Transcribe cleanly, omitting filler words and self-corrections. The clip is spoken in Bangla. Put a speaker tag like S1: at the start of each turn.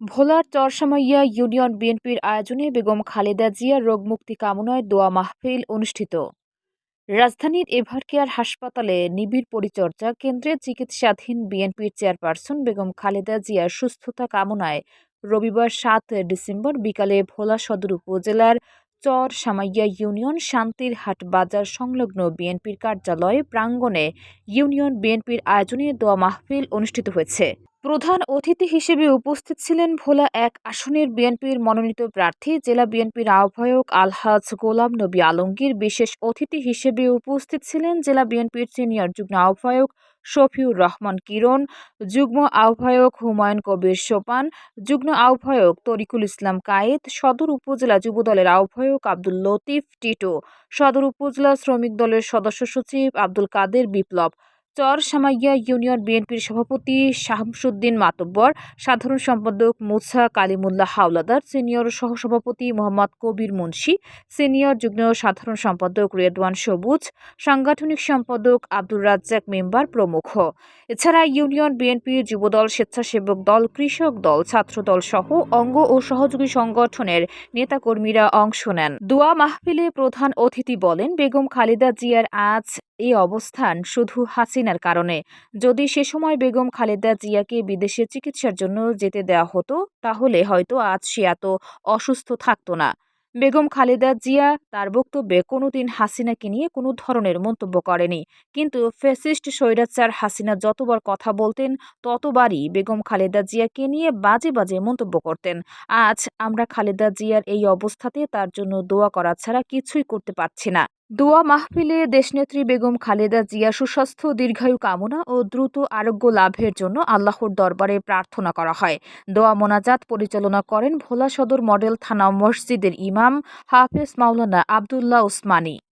S1: ভোলার চরসামাইয়া ইউনিয়ন বিএনপির আয়োজনে বেগম খালেদা জিয়ার রোগমুক্তি কামনায় দোয়া মাহফিল অনুষ্ঠিত। রাজধানীর এভারকেয়ার হাসপাতালে নিবিড় পরিচর্যা কেন্দ্রে চিকিৎসাধীন বিএনপির চেয়ারপারসন বেগম খালেদা জিয়ার সুস্থতা কামনায় রবিবার 7 ডিসেম্বর বিকালে ভোলা সদর উপজেলার চরসামাইয়া ইউনিয়ন শান্তির হাট বাজার সংলগ্ন বিএনপির কার্যালয় প্রাঙ্গণে ইউনিয়ন বিএনপির আয়োজনে দোয়া মাহফিল অনুষ্ঠিত হয়েছে। প্রধান অতিথি হিসেবে উপস্থিত ছিলেন ভোলা ১ আসনের বিএনপির মনোনীত প্রার্থী জেলা বিএনপির আহ্বায়ক আলহাজ গোলাম নবী আলমগীর। বিশেষ অতিথি হিসেবে উপস্থিত ছিলেন জেলা বিএনপির সিনিয়র যুগ্ম আহ্বায়ক শফিউর রহমান কিরণ, যুগ্ম আহ্বায়ক হুমায়ুন কবির সোপান, যুগ্ম আহ্বায়ক তরিকুল ইসলাম কায়েদ, সদর উপজেলা যুবদলের আহ্বায়ক আব্দুল লতিফ টিটো, সদর উপজেলা শ্রমিক দলের সদস্য সচিব আব্দুল কাদের বিপ্লব, চরসামাইয়া ইউনিয়ন বিএনপির সভাপতি শামসুদ্দিন মাতব্বর, সাধারণ সম্পাদক মুছা কালিমুল্লাহ হাওলাদার, সিনিয়র সহসভাপতি মোহাম্মদ কবির মুন্সি, সিনিয়র যুগ্ম সাধারণ সম্পাদক রেদওয়ান সবুজ, সাংগঠনিক সম্পাদক আব্দুর রাজ্জাক মেম্বার প্রমুখ। এছাড়া ইউনিয়ন বিএনপির যুবদল, স্বেচ্ছাসেবক দল, কৃষক দল, ছাত্রদল সহ অঙ্গ ও সহযোগী সংগঠনের নেতাকর্মীরা অংশ নেন। দোয়া মাহফিলে প্রধান অতিথি বলেন, বেগম খালেদা জিয়ার আজ এই অবস্থান শুধু হাসিনার কারণে। যদি সে সময় বেগম খালেদা জিয়াকে বিদেশে চিকিৎসার জন্য যেতে দেওয়া হতো তাহলে হয়তো আজ সে এত অসুস্থ থাকতো না। বেগম খালেদা জিয়া তার বক্তব্যে কোনোদিন হাসিনাকে নিয়ে কোনো ধরনের মন্তব্য করেনি, কিন্তু ফ্যাসিস্ট স্বৈরাচার হাসিনা যতবার কথা বলতেন ততবারই বেগম খালেদা জিয়াকে নিয়ে বাজে বাজে মন্তব্য করতেন। আজ আমরা খালেদা জিয়ার এই অবস্থাতে তার জন্য দোয়া করা ছাড়া কিছুই করতে পারছি না। দোয়া মাহফিলে দেশনেত্রী বেগম খালেদা জিয়া সুস্বাস্থ্য, দীর্ঘায়ু কামনা ও দ্রুত আরোগ্য লাভের জন্য আল্লাহর দরবারে প্রার্থনা করা হয়। দোয়া মোনাজাত পরিচালনা করেন ভোলা সদর মডেল থানা মসজিদের ইমাম হাফেজ মাওলানা আবদুল্লাহ ওসমানী।